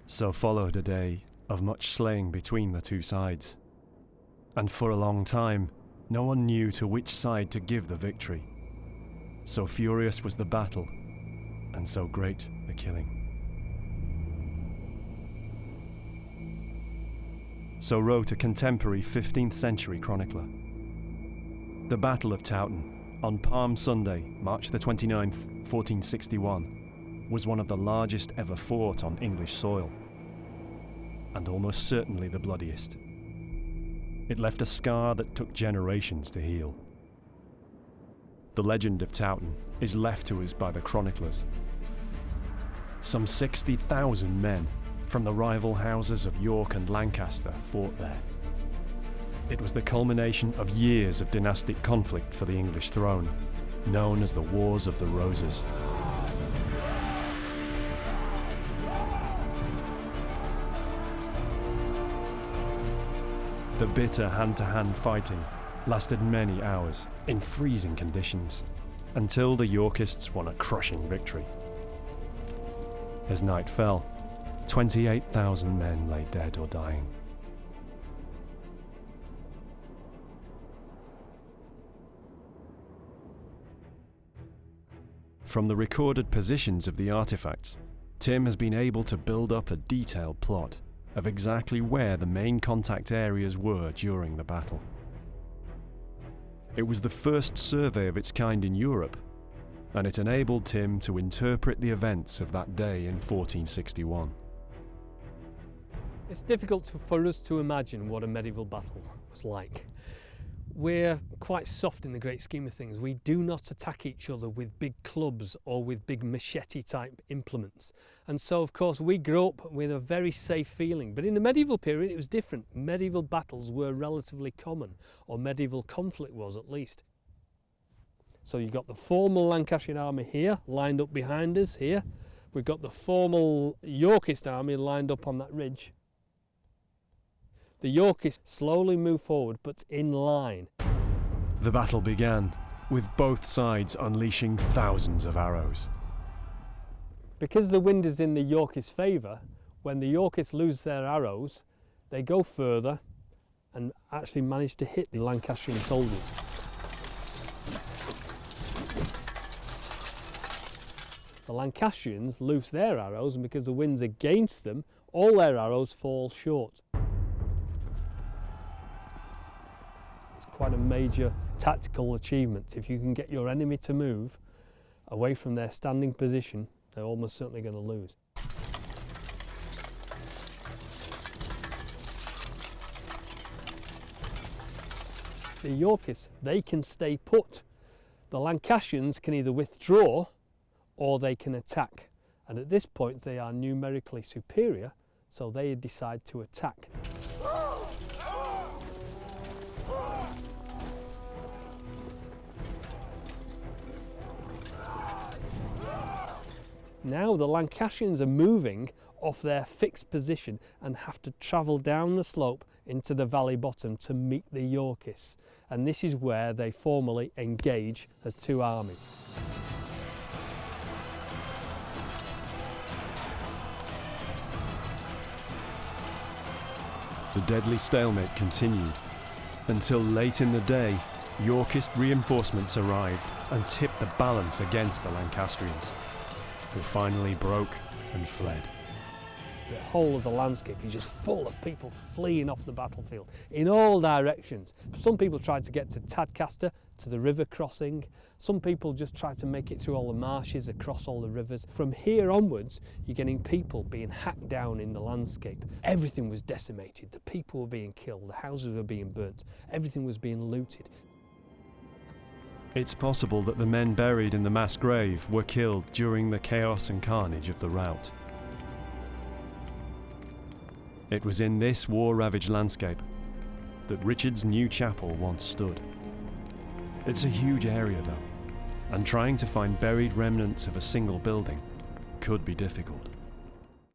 So followed a day of much slaying between the two sides. And for a long time, no one knew to which side to give the victory. So furious was the battle, and so great the killing. So wrote a contemporary 15th century chronicler. The Battle of Taunton, on Palm Sunday, March the 29th, 1461, was one of the largest ever fought on English soil, and almost certainly the bloodiest. It left a scar that took generations to heal. The legend of Taunton is left to us by the chroniclers. Some 60,000 men from the rival houses of York and Lancaster fought there. It was the culmination of years of dynastic conflict for the English throne, known as the Wars of the Roses. The bitter hand-to-hand fighting lasted many hours in freezing conditions, until the Yorkists won a crushing victory. As night fell, 28,000 men lay dead or dying. From the recorded positions of the artifacts, Tim has been able to build up a detailed plot of exactly where the main contact areas were during the battle. It was the first survey of its kind in Europe, and it enabled Tim to interpret the events of that day in 1461. It's difficult for us to imagine what a medieval battle was like. We're quite soft in the great scheme of things. We do not attack each other with big clubs or with big machete type implements. And so of course we grew up with a very safe feeling. But in the medieval period it was different. Medieval battles were relatively common, or medieval conflict was at least. So you've got the formal Lancastrian army here, lined up behind us here. We've got the formal Yorkist army lined up on that ridge. The Yorkists slowly move forward, but in line. The battle began, with both sides unleashing thousands of arrows. Because the wind is in the Yorkists' favour, when the Yorkists lose their arrows, they go further and actually manage to hit the Lancastrian soldiers. The Lancastrians lose their arrows, and because the wind's against them, all their arrows fall short. It's quite a major tactical achievement. If you can get your enemy to move away from their standing position, they're almost certainly going to lose. The Yorkists, they can stay put. The Lancastrians can either withdraw or they can attack. And at this point they are numerically superior, so they decide to attack. Now the Lancastrians are moving off their fixed position and have to travel down the slope into the valley bottom to meet the Yorkists. And this is where they formally engage as two armies. The deadly stalemate continued, until late in the day, Yorkist reinforcements arrived and tipped the balance against the Lancastrians, who finally broke and fled. The whole of the landscape is just full of people fleeing off the battlefield in all directions. Some people tried to get to Tadcaster, to the river crossing. Some people just tried to make it through all the marshes, across all the rivers. From here onwards, you're getting people being hacked down in the landscape. Everything was decimated. The people were being killed, the houses were being burnt, everything was being looted. It's possible that the men buried in the mass grave were killed during the chaos and carnage of the rout. It was in this war-ravaged landscape that Richard's new chapel once stood. It's a huge area though, and trying to find buried remnants of a single building could be difficult.